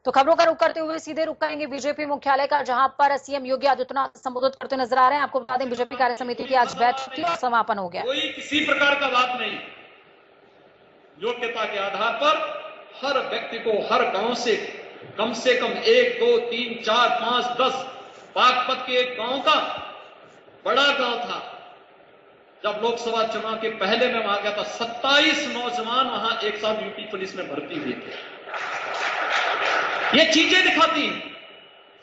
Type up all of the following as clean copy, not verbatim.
तो खबरों का रुख करते हुए सीधे रुख करेंगे बीजेपी मुख्यालय का, जहां पर सीएम योगी आदित्यनाथ संबोधित करते नजर आ रहे हैं। आपको बता दें, बीजेपी कार्य समिति की आज बैठक की और समापन हो गया। कोई किसी प्रकार का बात नहीं, योग्यता के आधार पर हर व्यक्ति को हर गांव से कम 1, 2, 3, 4, 5, 10 बागपत के एक गांव का बड़ा गांव था। जब लोकसभा चुनाव के पहले मैं वहां गया था, 27 नौजवान वहां एक साथ यूपी पुलिस में भर्ती हुए थे। ये चीजें दिखाती हैं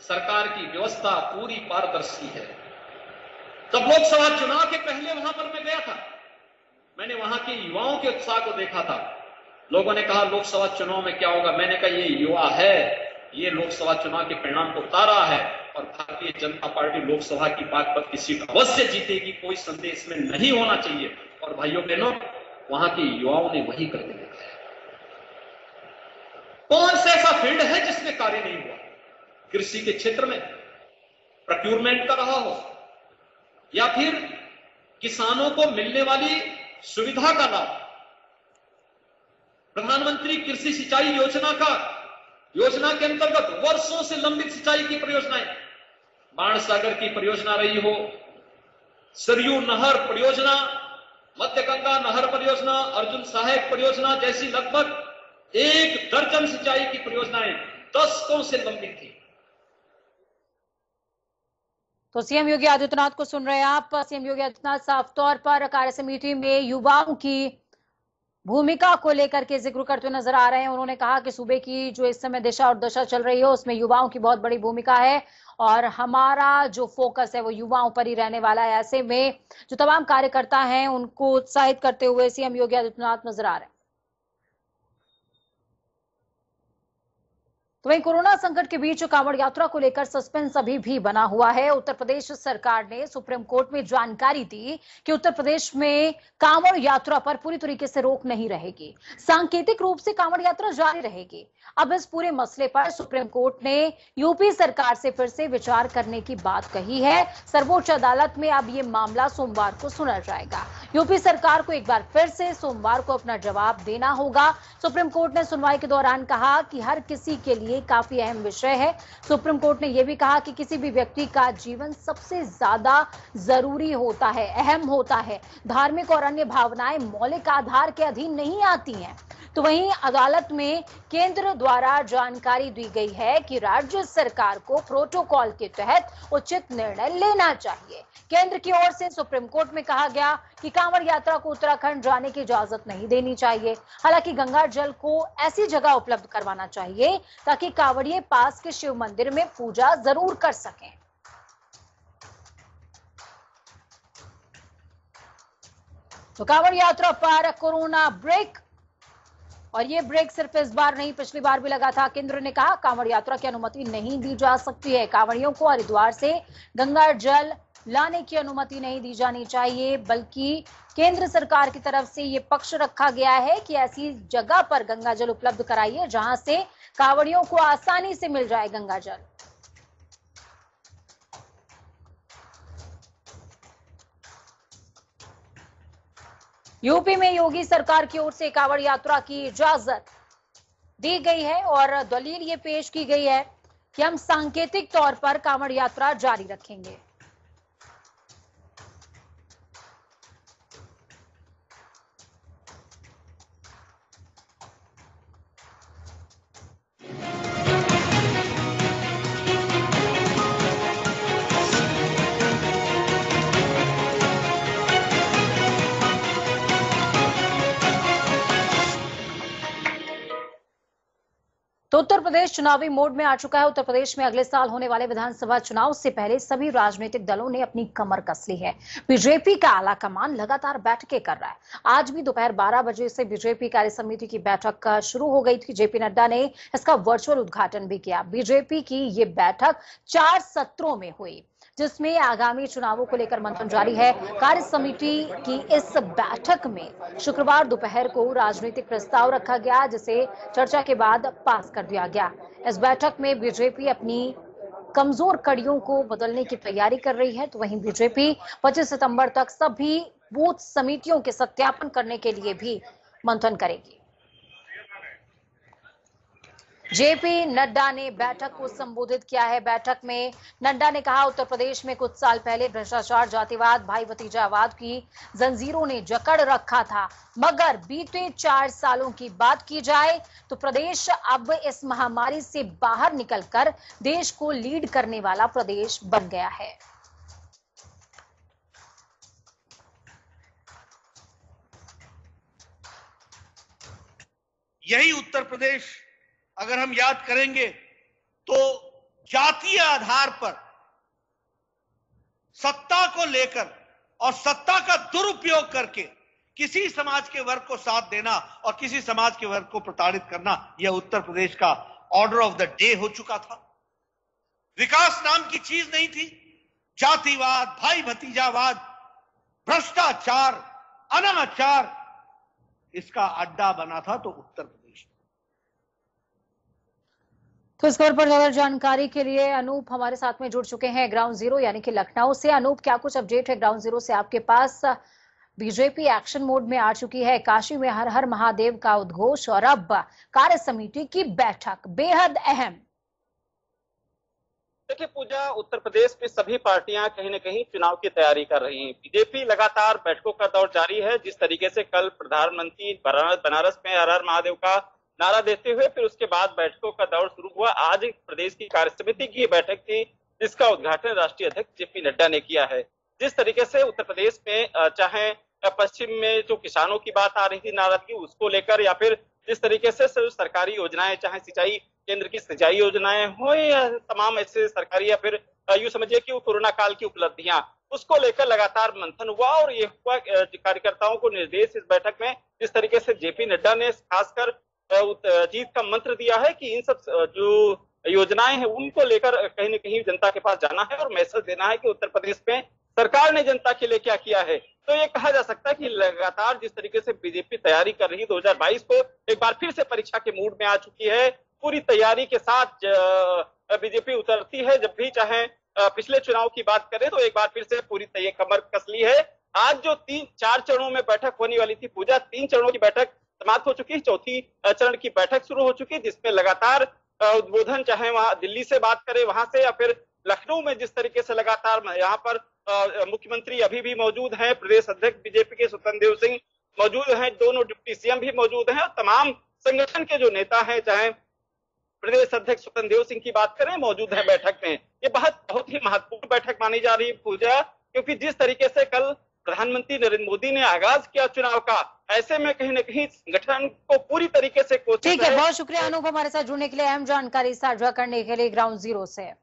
सरकार की व्यवस्था पूरी पारदर्शी है। जब लोकसभा चुनाव के पहले वहां पर मैं गया था, मैंने वहां के युवाओं के उत्साह को देखा था। लोगों ने कहा लोकसभा चुनाव में क्या होगा, मैंने कहा ये युवा है, ये लोकसभा चुनाव के परिणाम को तारा है और भारतीय जनता पार्टी लोकसभा की बागपत की सीट अवश्य जीतेगी, कोई संदेह इसमें नहीं होना चाहिए। और भाइयों बहनों, वहां के युवाओं ने वही करके दिखाया। कौन सा ऐसा फील्ड है जिसमें कार्य नहीं हुआ? कृषि के क्षेत्र में प्रोक्योरमेंट कर रहा हो या फिर किसानों को मिलने वाली सुविधा का लाभ, प्रधानमंत्री कृषि सिंचाई योजना के अंतर्गत वर्षों से लंबित सिंचाई की परियोजनाएं, बाणसागर की परियोजना रही हो, सरयू नहर परियोजना, मध्य गंगा नहर परियोजना, अर्जुन सहायक परियोजना जैसी लगभग 1 दर्जन सिंचाई की परियोजनाएं दशकों से लंबित थी। तो सीएम योगी आदित्यनाथ को सुन रहे हैं आप। सीएम योगी आदित्यनाथ साफ तौर पर कार्य समिति में युवाओं की भूमिका को लेकर के जिक्र करते हुए नजर आ रहे हैं। उन्होंने कहा कि सूबे की जो इस समय दिशा और दशा चल रही है उसमें युवाओं की बहुत बड़ी भूमिका है और हमारा जो फोकस है वो युवाओं पर ही रहने वाला है। ऐसे में जो तमाम कार्यकर्ता हैं उनको उत्साहित करते हुए सीएम योगी आदित्यनाथ नजर आ रहे हैं। तो वहीं कोरोना संकट के बीच कांवड़ यात्रा को लेकर सस्पेंस अभी भी बना हुआ है। उत्तर प्रदेश सरकार ने सुप्रीम कोर्ट में जानकारी दी कि उत्तर प्रदेश में कांवड़ यात्रा पर पूरी तरीके से रोक नहीं रहेगी, सांकेतिक रूप से कांवड़ यात्रा जारी रहेगी। अब इस पूरे मसले पर सुप्रीम कोर्ट ने यूपी सरकार से फिर से विचार करने की बात कही है। सर्वोच्च अदालत में अब ये मामला सोमवार को सुना जाएगा। यूपी सरकार को एक बार फिर से सोमवार को अपना जवाब देना होगा। सुप्रीम कोर्ट ने सुनवाई के दौरान कहा कि हर किसी के लिए काफी अहम विषय है। सुप्रीम कोर्ट ने यह भी कहा कि किसी भी व्यक्ति का जीवन सबसे ज्यादा जरूरी होता है, अहम होता है। धार्मिक और अन्य भावनाएं मौलिक आधार के अधीन नहीं आती हैं। तो वहीं अदालत में केंद्र द्वारा जानकारी दी गई है कि राज्य सरकार को प्रोटोकॉल के तहत उचित निर्णय लेना चाहिए। केंद्र की ओर से सुप्रीम कोर्ट में कहा गया कि कांवड़ यात्रा को उत्तराखंड जाने की इजाजत नहीं देनी चाहिए। हालांकि गंगा जल को ऐसी जगह उपलब्ध करवाना चाहिए ताकि कांवड़िए पास के शिव मंदिर में पूजा जरूर कर सकें। तो कांवड़ यात्रा पर कोरोना ब्रेक, और ये ब्रेक सिर्फ इस बार नहीं, पिछली बार भी लगा था। केंद्र ने कहा कांवड़ यात्रा की अनुमति नहीं दी जा सकती है। कांवड़ियों को हरिद्वार से गंगा जल लाने की अनुमति नहीं दी जानी चाहिए, बल्कि केंद्र सरकार की तरफ से ये पक्ष रखा गया है कि ऐसी जगह पर गंगा जल उपलब्ध कराइए जहां से कांवड़ियों को आसानी से मिल जाए गंगा जल। यूपी में योगी सरकार की ओर से कांवड़ यात्रा की इजाजत दी गई है और दलील ये पेश की गई है कि हम सांकेतिक तौर पर कांवड़ यात्रा जारी रखेंगे। तो उत्तर प्रदेश चुनावी मोड में आ चुका है। उत्तर प्रदेश में अगले साल होने वाले विधानसभा चुनाव से पहले सभी राजनीतिक दलों ने अपनी कमर कस ली है। बीजेपी का आला कमान लगातार बैठकें कर रहा है। आज भी दोपहर 12 बजे से बीजेपी कार्य समिति की बैठक शुरू हो गई थी। जेपी नड्डा ने इसका वर्चुअल उद्घाटन भी किया। बीजेपी की ये बैठक 4 सत्रों में हुई, जिसमें आगामी चुनावों को लेकर मंथन जारी है। कार्य समिति की इस बैठक में शुक्रवार दोपहर को राजनीतिक प्रस्ताव रखा गया, जिसे चर्चा के बाद पास कर दिया गया। इस बैठक में बीजेपी अपनी कमजोर कड़ियों को बदलने की तैयारी कर रही है। तो वहीं बीजेपी 25 सितंबर तक सभी बूथ समितियों के सत्यापन करने के लिए भी मंथन करेगी। जेपी नड्डा ने बैठक को संबोधित किया है। बैठक में नड्डा ने कहा, उत्तर प्रदेश में कुछ साल पहले भ्रष्टाचार, जातिवाद, भाई भतीजावाद की जंजीरों ने जकड़ रखा था, मगर बीते 4 सालों की बात की जाए तो प्रदेश अब इस महामारी से बाहर निकलकर देश को लीड करने वाला प्रदेश बन गया है। यही उत्तर प्रदेश अगर हम याद करेंगे तो जातीय आधार पर सत्ता को लेकर और सत्ता का दुरुपयोग करके किसी समाज के वर्ग को साथ देना और किसी समाज के वर्ग को प्रताड़ित करना, यह उत्तर प्रदेश का ऑर्डर ऑफ द डे हो चुका था। विकास नाम की चीज नहीं थी। जातिवाद, भाई भतीजावाद, भ्रष्टाचार, अनाचार, इसका अड्डा बना था तो उत्तर प्रदेश। तो इस खबर पर ज्यादा जानकारी के लिए अनूप हमारे साथ में जुड़ चुके हैं ग्राउंड जीरो यानी कि लखनऊ से। अनूप, क्या कुछ अपडेट है ग्राउंड जीरो से आपके पास? बीजेपी एक्शन मोड में आ चुकी है। काशी में हर हर महादेव का उद्घोष और अब कार्य समिति की बैठक बेहद अहम। देखिए पूजा, उत्तर प्रदेश में सभी पार्टियां कहीं न कहीं चुनाव की तैयारी कर रही हैं। बीजेपी लगातार बैठकों का दौर जारी है। जिस तरीके से कल प्रधानमंत्री बनारस में हर हर महादेव का नारा देते हुए फिर उसके बाद बैठकों का दौर शुरू हुआ। आज प्रदेश की कार्य समिति की बैठक थी जिसका उद्घाटन राष्ट्रीय अध्यक्ष जेपी नड्डा ने किया है। जिस तरीके से उत्तर प्रदेश में चाहे पश्चिम में जो किसानों की बात आ रही थी नाराजगी, उसको लेकर, या फिर जिस तरीके से सरकारी योजनाएं, चाहे सिंचाई केंद्र की सिंचाई योजनाएं हो या तमाम ऐसे सरकारी, या फिर यूं समझिए कि कोरोना काल की उपलब्धियां, उसको लेकर लगातार मंथन हुआ। और ये हुआ कार्यकर्ताओं को निर्देश इस बैठक में जिस तरीके से जेपी नड्डा ने खासकर जीत का मंत्र दिया है कि इन सब जो योजनाएं हैं उनको लेकर कहीं न कहीं जनता के पास जाना है और मैसेज देना है कि उत्तर प्रदेश में सरकार ने जनता के लिए क्या किया है। तो ये कहा जा सकता है कि लगातार जिस तरीके से बीजेपी तैयारी कर रही है 2022 को, एक बार फिर से परीक्षा के मूड में आ चुकी है। पूरी तैयारी के साथ बीजेपी उतरती है जब भी, चाहे पिछले चुनाव की बात करें तो एक बार फिर से पूरी कमर कस ली है। आज जो 3-4 चरणों में बैठक होने वाली थी पूजा, 3 चरणों की बैठक समाप्त हो चुकी है। चौथी चरण की बैठक शुरू हो चुकी है जिसमें लगातार उद्बोधन, चाहे वहां दिल्ली से बात करें वहां से, या फिर लखनऊ में जिस तरीके से लगातार यहाँ पर मुख्यमंत्री अभी भी मौजूद हैं, प्रदेश अध्यक्ष बीजेपी के स्वतंत्र देव सिंह मौजूद हैं, दोनों डिप्टी सीएम भी मौजूद हैं और तमाम संगठन के जो नेता हैं, चाहे प्रदेश अध्यक्ष स्वतंत्र देव सिंह की बात करें, मौजूद है बैठक में। ये बहुत ही महत्वपूर्ण बैठक मानी जा रही है पूजा, क्योंकि जिस तरीके से कल प्रधानमंत्री नरेंद्र मोदी ने आगाज किया चुनाव का, ऐसे में कहीं न कहीं संगठन को पूरी तरीके से कोशिश। ठीक है, बहुत शुक्रिया अनूप हमारे साथ जुड़ने के लिए, अहम जानकारी साझा करने के लिए ग्राउंड जीरो से।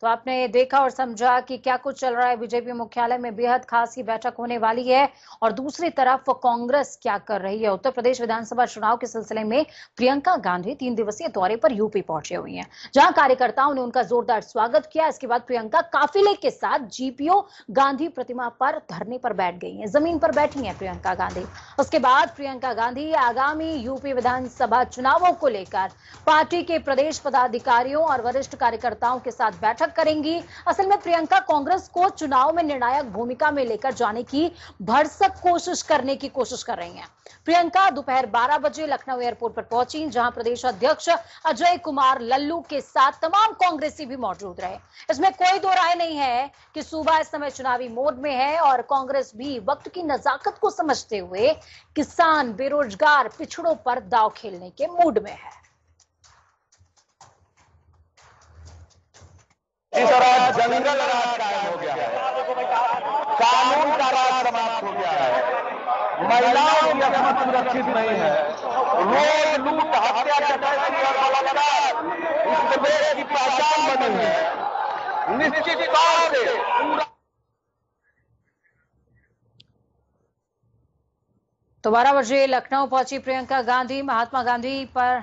तो आपने देखा और समझा कि क्या कुछ चल रहा है। बीजेपी मुख्यालय में बेहद खास की बैठक होने वाली है और दूसरी तरफ कांग्रेस क्या कर रही है। उत्तर प्रदेश विधानसभा चुनाव के सिलसिले में प्रियंका गांधी 3 दिवसीय दौरे पर यूपी पहुंचे हुई हैं, जहां कार्यकर्ताओं ने उनका जोरदार स्वागत किया। इसके बाद प्रियंका काफिले के साथ जीपीओ गांधी प्रतिमा पर धरने पर बैठ गई हैं, जमीन पर बैठी हैं प्रियंका गांधी। उसके बाद प्रियंका गांधी आगामी यूपी विधानसभा चुनावों को लेकर पार्टी के प्रदेश पदाधिकारियों और वरिष्ठ कार्यकर्ताओं के साथ बैठक करेंगी। असल में प्रियंका कांग्रेस को चुनाव में निर्णायक भूमिका में लेकर जाने की भरसक कोशिश कर रही हैं। प्रियंका दोपहर 12 बजे लखनऊ एयरपोर्ट पर पहुंची, जहां प्रदेश अध्यक्ष अजय कुमार लल्लू के साथ तमाम कांग्रेसी भी मौजूद रहे। इसमें कोई दो राय नहीं है कि सूबा इस समय चुनावी मोड में है और कांग्रेस भी वक्त की नजाकत को समझते हुए किसान, बेरोजगार, पिछड़ों पर दांव खेलने के मूड में है। इस राज जंगल राज कायम हो गया है, कानून का राज समाप्त हो गया है, महिलाओं की असमत सुरक्षित नहीं है, रोज लूट, हत्या, डकैती और बलात्कार इस प्रदेश की पहचान बनी है। निश्चित तौर से पूरा। तो 12 बजे लखनऊ पहुंची प्रियंका गांधी। महात्मा गांधी पर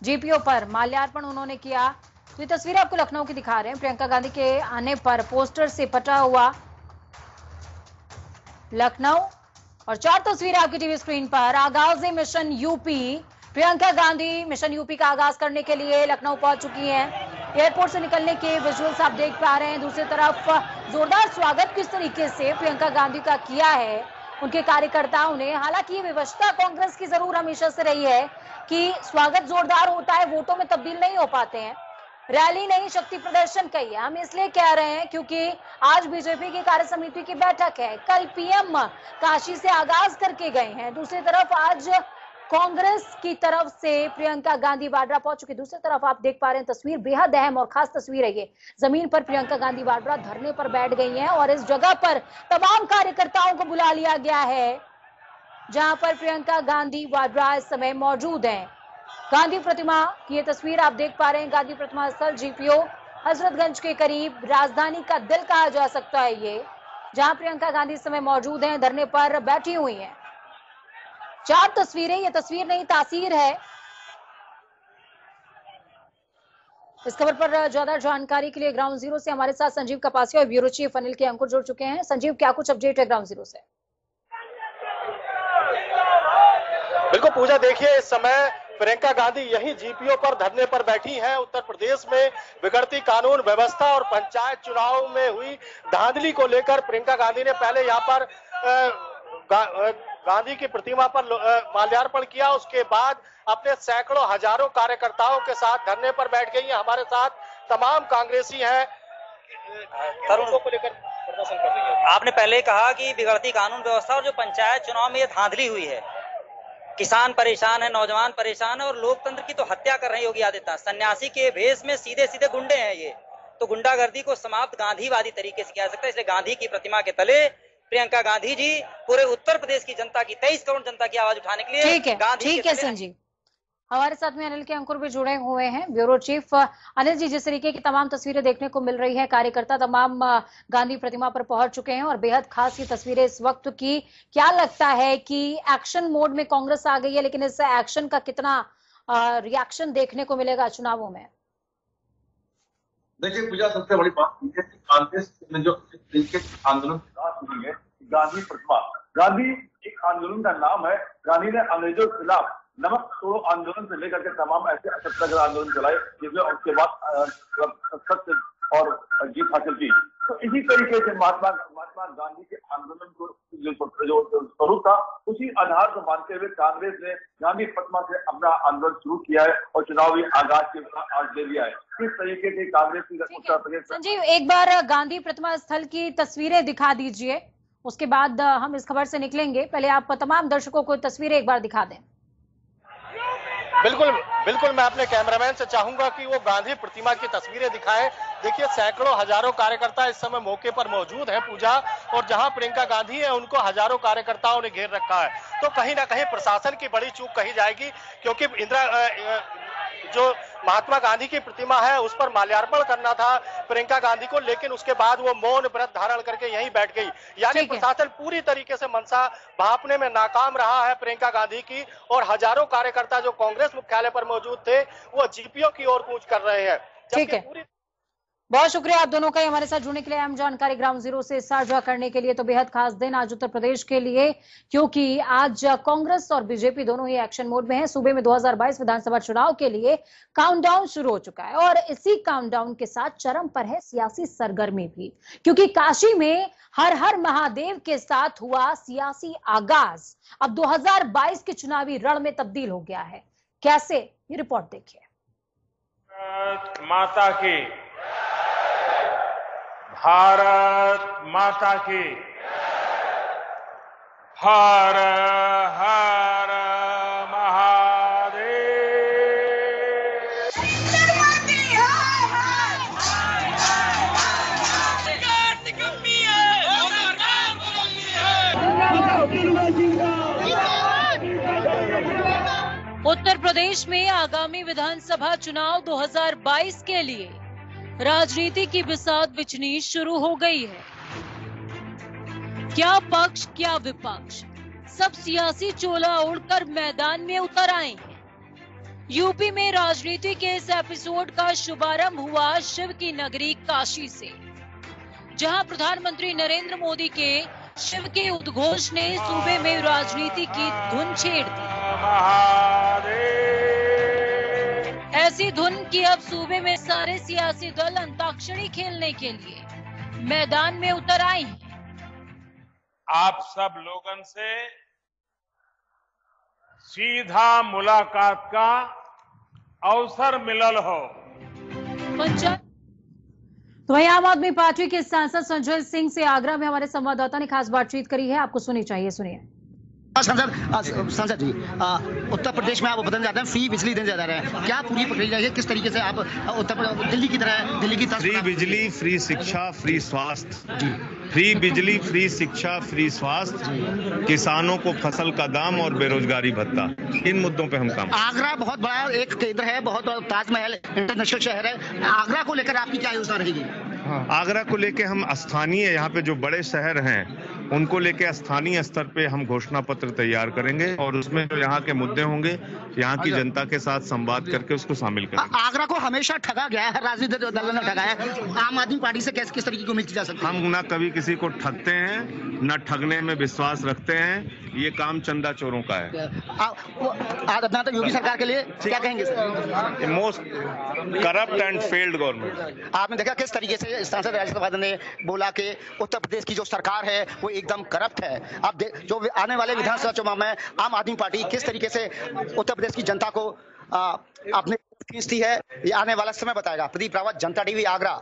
जीपीओ पर माल्यार्पण उन्होंने किया। तो ये तस्वीर आपको लखनऊ की दिखा रहे हैं। प्रियंका गांधी के आने पर पोस्टर से पटा हुआ लखनऊ और 4 तस्वीरें आपकी टीवी स्क्रीन पर। आगाज mission UP, Priyanka Gandhi mission UP का आगाज करने के लिए लखनऊ पहुंच चुकी हैं। एयरपोर्ट से निकलने के विजुअल्स आप देख पा रहे हैं। दूसरी तरफ जोरदार स्वागत किस तरीके से प्रियंका गांधी का किया है उनके कार्यकर्ताओं ने। हालांकि ये विवशता कांग्रेस की जरूर हमेशा से रही है, कि स्वागत जोरदार होता है, वोटों में तब्दील नहीं हो पाते हैं। रैली नहीं, शक्ति प्रदर्शन कहिए, हम इसलिए कह रहे हैं क्योंकि आज बीजेपी की कार्य समिति की बैठक है। कल पीएम काशी से आगाज करके गए हैं। दूसरी तरफ आज कांग्रेस की तरफ से प्रियंका गांधी वाड्रा पहुंच चुकी। दूसरी तरफ आप देख पा रहे हैं तस्वीर, बेहद अहम और खास तस्वीर है ये। जमीन पर प्रियंका गांधी वाड्रा धरने पर बैठ गई हैं और इस जगह पर तमाम कार्यकर्ताओं को बुला लिया गया है जहां पर प्रियंका गांधी वाड्रा इस समय मौजूद हैं। गांधी प्रतिमा की ये तस्वीर आप देख पा रहे हैं। गांधी प्रतिमा स्थल जीपीओ हजरतगंज के करीब, राजधानी का दिल कहा जा सकता है ये, जहां प्रियंका गांधी इस समय मौजूद हैं, धरने पर बैठी हुई हैं। 4 तस्वीरें, ये तस्वीर नहीं तासीर है। इस खबर पर ज्यादा जानकारी के लिए ग्राउंड जीरो से हमारे साथ संजीव कपासिया और ब्यूरो चीफ अनिल के अंकुर जुड़ चुके हैं। संजीव, क्या कुछ अपडेट है ग्राउंड जीरो से? बिल्कुल पूजा, देखिए इस समय प्रियंका गांधी यही जीपीओ पर धरने पर बैठी हैं। उत्तर प्रदेश में बिगड़ती कानून व्यवस्था और पंचायत चुनाव में हुई धांधली को लेकर प्रियंका गांधी ने पहले यहाँ पर गांधी की प्रतिमा पर माल्यार्पण किया। उसके बाद अपने सैकड़ों हजारों कार्यकर्ताओं के साथ धरने पर बैठ गई हैं। हमारे साथ तमाम कांग्रेसी हैं, को लेकर प्रदर्शन कर रही है। आपने पहले कहा कि बिगड़ती कानून व्यवस्था और जो पंचायत चुनाव में ये धांधली हुई है, किसान परेशान है, नौजवान परेशान है और लोकतंत्र की तो हत्या कर रहे हैं योगी आदित्यनाथ। सन्यासी के भेष में सीधे सीधे गुंडे हैं ये, तो गुंडागर्दी को समाप्त गांधीवादी तरीके से किया जा सकता है। इसलिए गांधी की प्रतिमा के तले प्रियंका गांधी जी पूरे उत्तर प्रदेश की जनता की, 23 करोड़ जनता की आवाज उठाने के लिए ठीक है संजीव। हमारे साथ में अनिल के अंकुर भी जुड़े हुए हैं, ब्यूरो चीफ। अनिल जी, जिस तरीके की तमाम तस्वीरें देखने को मिल रही है, कार्यकर्ता तमाम गांधी प्रतिमा पर पहुंच चुके हैं और बेहद खास ये तस्वीरें इस वक्त की, क्या लगता है कि एक्शन मोड में कांग्रेस आ गई है, लेकिन इस एक्शन का कितना रिएक्शन देखने को मिलेगा चुनावों में? देखिए पूजा, सबसे बड़ी बात यह है कि कांग्रेस ने जो आंदोलन हुई है, गांधी प्रतिमा, गांधी एक आंदोलन का नाम है। गांधी ने अंग्रेजों के खिलाफ नमक तोड़ो आंदोलन से लेकर के तमाम ऐसे सत्याग्रह आंदोलन चलाए, जिसमें उसके बाद सत्य और जीत हासिल की। तो इसी तरीके से महात्मा गांधी के आंदोलन को जो स्वरूप था, उसी आधार को मानते हुए कांग्रेस ने गांधी प्रतिमा से अपना आंदोलन शुरू किया है और चुनावी आगाज के आज ले लिया है। किस तरीके से कांग्रेस की उत्तर प्रदेश। संजीव, एक बार गांधी प्रतिमा स्थल की तस्वीरें दिखा दीजिए, उसके बाद हम इस खबर से निकलेंगे। पहले आप तमाम दर्शकों को तस्वीरें एक बार दिखा दें। बिल्कुल बिल्कुल, मैं अपने कैमरामैन से चाहूंगा कि वो गांधी प्रतिमा की तस्वीरें दिखाए। देखिए सैकड़ों हजारों कार्यकर्ता इस समय मौके पर मौजूद हैं पूजा, और जहां प्रियंका गांधी है उनको हजारों कार्यकर्ताओं ने घेर रखा है। तो कहीं ना कहीं प्रशासन की बड़ी चूक कही जाएगी, क्योंकि जो महात्मा गांधी की प्रतिमा है उस पर माल्यार्पण करना था प्रियंका गांधी को, लेकिन उसके बाद वो मौन व्रत धारण करके यहीं बैठ गई। यानी प्रशासन पूरी तरीके से मनसा भांपने में नाकाम रहा है प्रियंका गांधी की, और हजारों कार्यकर्ता जो कांग्रेस मुख्यालय पर मौजूद थे वो जीपीओ की ओर कूच कर रहे हैं। ठीक है, बहुत शुक्रिया आप दोनों का हमारे साथ जुड़ने के लिए, अहम जानकारी ग्राउंड जीरो से साझा करने के लिए। तो बेहद खास दिन आज उत्तर प्रदेश के लिए, क्योंकि आज कांग्रेस और बीजेपी दोनों ही एक्शन मोड में हैं। सूबे में 2022 विधानसभा चुनाव के लिए काउंटडाउन शुरू हो चुका है और इसी काउंटडाउन के साथ चरम पर है सियासी सरगर्मी भी, क्योंकि काशी में हर हर महादेव के साथ हुआ सियासी आगाज अब 2022 के चुनावी रण में तब्दील हो गया है। कैसे, ये रिपोर्ट देखिए। माता की, भारत माता की, हर हर महादेव। उत्तर प्रदेश में आगामी विधानसभा चुनाव 2022 के लिए राजनीति की बिसात बिछनी शुरू हो गई है। क्या पक्ष क्या विपक्ष, सब सियासी चोला ओढ़कर मैदान में उतर आए हैं। यूपी में राजनीति के इस एपिसोड का शुभारंभ हुआ शिव की नगरी काशी से, जहां प्रधानमंत्री नरेंद्र मोदी के शिव के उद्घोष ने सूबे में राजनीति की धुन छेड़ दी। ऐसी धुन की अब सूबे में सारे सियासी दल अंताक्षरी खेलने के लिए मैदान में उतर आए हैं। आप सब लोगन से सीधा मुलाकात का अवसर मिलल हो। तो वहीं आम आदमी पार्टी के सांसद संजय सिंह से आगरा में हमारे संवाददाता ने खास बातचीत करी है, आपको सुनी चाहिए, सुनिए। सांसद जी, उत्तर प्रदेश में आप बदलने जाते हैं, फ्री बिजली देने जा रहे हैं, क्या पूरी प्रक्रिया है, किस तरीके से आप दिल्ली की तरह फ्री बिजली, फ्री शिक्षा, फ्री स्वास्थ्य, फ्री बिजली, फ्री शिक्षा, फ्री स्वास्थ्य, किसानों को फसल का दाम और बेरोजगारी भत्ता, इन मुद्दों पे हम काम। आगरा बहुत बड़ा एक केंद्र है, बहुत बड़ा ताजमहल इंटरनेशनल शहर है, आगरा को लेकर आपकी क्या योजना रहेगी? आगरा को लेके हम स्थानीय, यहाँ पे जो बड़े शहर हैं उनको लेके स्थानीय स्तर पे हम घोषणा पत्र तैयार करेंगे और उसमें जो यहाँ के मुद्दे होंगे यहाँ की जनता के साथ संवाद करके उसको शामिल करेंगे। आगरा को हमेशा ठगा गया है, राजनीतिक दलों ने ठगा है, आम आदमी पार्टी से किस तरीके को मिलती जा सकती है? हम ना कभी किसी को ठगते हैं, न ठगने में विश्वास रखते हैं, ये काम चंदा चोरों का है। तो योगी सरकार के लिए क्या कहेंगे? Most corrupt and failed government. आपने देखा किस तरीके से सांसद राज्यसभा ने बोला कि उत्तर प्रदेश की जो सरकार है वो एकदम करप्ट है। अब जो आने वाले विधानसभा चुनाव में आम आदमी पार्टी किस तरीके से उत्तर प्रदेश की जनता को अपने खींचती है, ये आने वाला समय बताएगा। प्रदीप रावत, जनता टीवी, आगरा।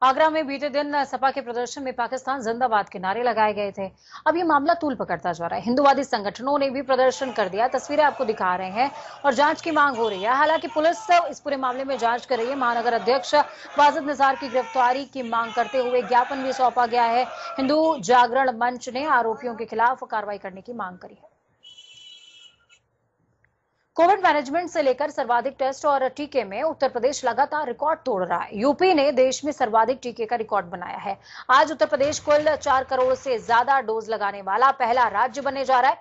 आगरा में बीते दिन सपा के प्रदर्शन में पाकिस्तान जिंदाबाद के नारे लगाए गए थे। अब ये मामला तूल पकड़ता जा रहा है, हिंदुवादी संगठनों ने भी प्रदर्शन कर दिया, तस्वीरें आपको दिखा रहे हैं और जांच की मांग हो रही है। हालांकि पुलिस इस पूरे मामले में जांच कर रही है। महानगर अध्यक्ष वाजिद निसार की गिरफ्तारी की मांग करते हुए ज्ञापन भी सौंपा गया है। हिंदू जागरण मंच ने आरोपियों के खिलाफ कार्रवाई करने की मांग करी है। कोविड मैनेजमेंट से लेकर सर्वाधिक टेस्ट और टीके में उत्तर प्रदेश लगातार रिकॉर्ड तोड़ रहा है। यूपी ने देश में सर्वाधिक टीके का रिकॉर्ड बनाया है। आज उत्तर प्रदेश कुल 4 करोड़ से ज्यादा डोज लगाने वाला पहला राज्य बनने जा रहा है।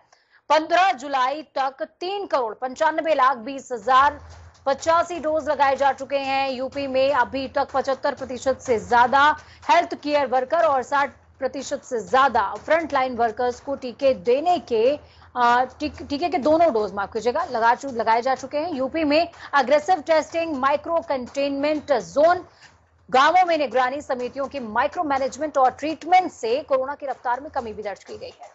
15 जुलाई तक 3 करोड़ 95 लाख 20,085 डोज लगाए जा चुके हैं। यूपी में अभी तक 75% से ज्यादा हेल्थ केयर वर्कर और 60% से ज्यादा फ्रंट लाइन वर्कर्स को टीके देने के टीके के दोनों डोज, माफ कीजिएगा, लगाए जा चुके हैं। यूपी में aggressive testing, micro containment zone, गांवों में निगरानी समितियों की माइक्रो मैनेजमेंट और ट्रीटमेंट से कोरोना की रफ्तार में कमी भी दर्ज की गई है।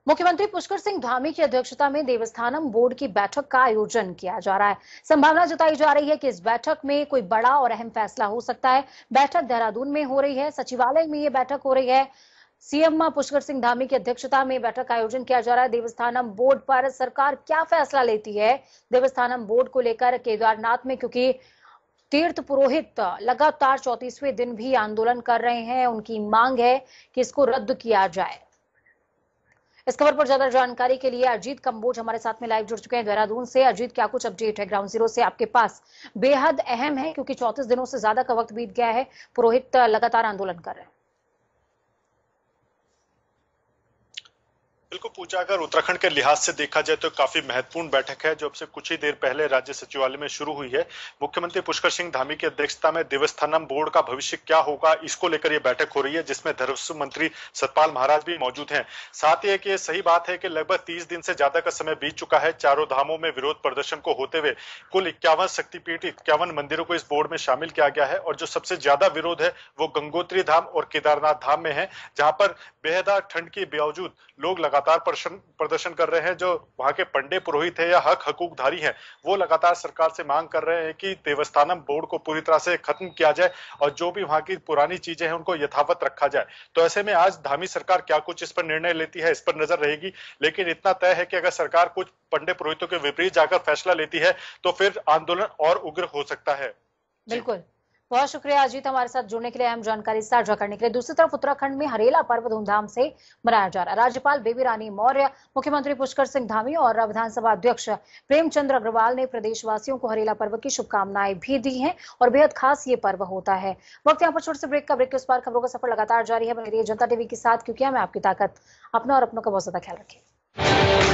मुख्यमंत्री पुष्कर सिंह धामी की अध्यक्षता में देवस्थानम बोर्ड की बैठक का आयोजन किया जा रहा है। संभावना जताई जा रही है कि इस बैठक में कोई बड़ा और अहम फैसला हो सकता है। बैठक देहरादून में हो रही है, सचिवालय में ये बैठक हो रही है। सीएम पुष्कर सिंह धामी की अध्यक्षता में बैठक का आयोजन किया जा रहा है। देवस्थानम बोर्ड पर सरकार क्या फैसला लेती है देवस्थानम बोर्ड को लेकर केदारनाथ में, क्योंकि तीर्थ पुरोहित लगातार 34वें दिन भी आंदोलन कर रहे हैं। उनकी मांग है कि इसको रद्द किया जाए। इस खबर पर ज्यादा जानकारी के लिए अजीत कंबोज हमारे साथ में लाइव जुड़ चुके हैं देहरादून से। अजीत, क्या कुछ अपडेट है ग्राउंड जीरो से आपके पास? बेहद अहम है क्योंकि 34 दिनों से ज्यादा का वक्त बीत गया है, पुरोहित लगातार आंदोलन कर रहे हैं। बिल्कुल पूजा, अगर उत्तराखंड के लिहाज से देखा जाए तो काफी महत्वपूर्ण बैठक है जो अब से कुछ ही देर पहले राज्य सचिवालय में शुरू हुई है। मुख्यमंत्री पुष्कर सिंह धामी की अध्यक्षता में देवस्थानम बोर्ड का भविष्य क्या होगा, इसको लेकर यह बैठक हो रही है, जिसमें धर्मस्व मंत्री सतपाल महाराज भी मौजूद हैं। साथ ही ये सही बात है कि लगभग 30 दिन से ज्यादा का समय बीत चुका है। चारों धामों में विरोध प्रदर्शन को होते हुए कुल 51 शक्तिपीठ, 51 मंदिरों को इस बोर्ड में शामिल किया गया है और जो सबसे ज्यादा विरोध है वो गंगोत्री धाम और केदारनाथ धाम में है, जहां पर बेहद ठंड के बावजूद लोग लगातार प्रदर्शन कर रहे हैं। जो वहां के पंडे पुरोहित है या हकूकधारी हैं, वो लगातार सरकार से मांग कर रहे हैं कि देवस्थानम बोर्ड को पूरी तरह से खत्म किया जाए और जो भी वहां की पुरानी चीजें हैं उनको यथावत रखा जाए। तो ऐसे में आज धामी सरकार क्या कुछ इस पर निर्णय लेती है, इस पर नजर रहेगी। लेकिन इतना तय है कि अगर सरकार कुछ पंडे पुरोहितों के विपरीत जाकर फैसला लेती है तो फिर आंदोलन और उग्र हो सकता है। बिल्कुल, बहुत शुक्रिया अजीत हमारे साथ जुड़ने के लिए, अहम जानकारी साझा करने के लिए। दूसरी तरफ उत्तराखंड में हरेला पर्व धूमधाम से मनाया जा रहा है। राज्यपाल बेबी रानी मौर्य, मुख्यमंत्री पुष्कर सिंह धामी और विधानसभा अध्यक्ष प्रेमचंद्र अग्रवाल ने प्रदेशवासियों को हरेला पर्व की शुभकामनाएं भी दी हैं और बेहद खास ये पर्व होता है। वक्त यहाँ पर छोटे से ब्रेक का, ब्रेक के उस पार खबरों का सफर लगातार जारी है। बने रहिए जनता टीवी के साथ, क्योंकि हमें आपकी ताकत। अपना और अपनों का बहुत ज्यादा ख्याल रखिए।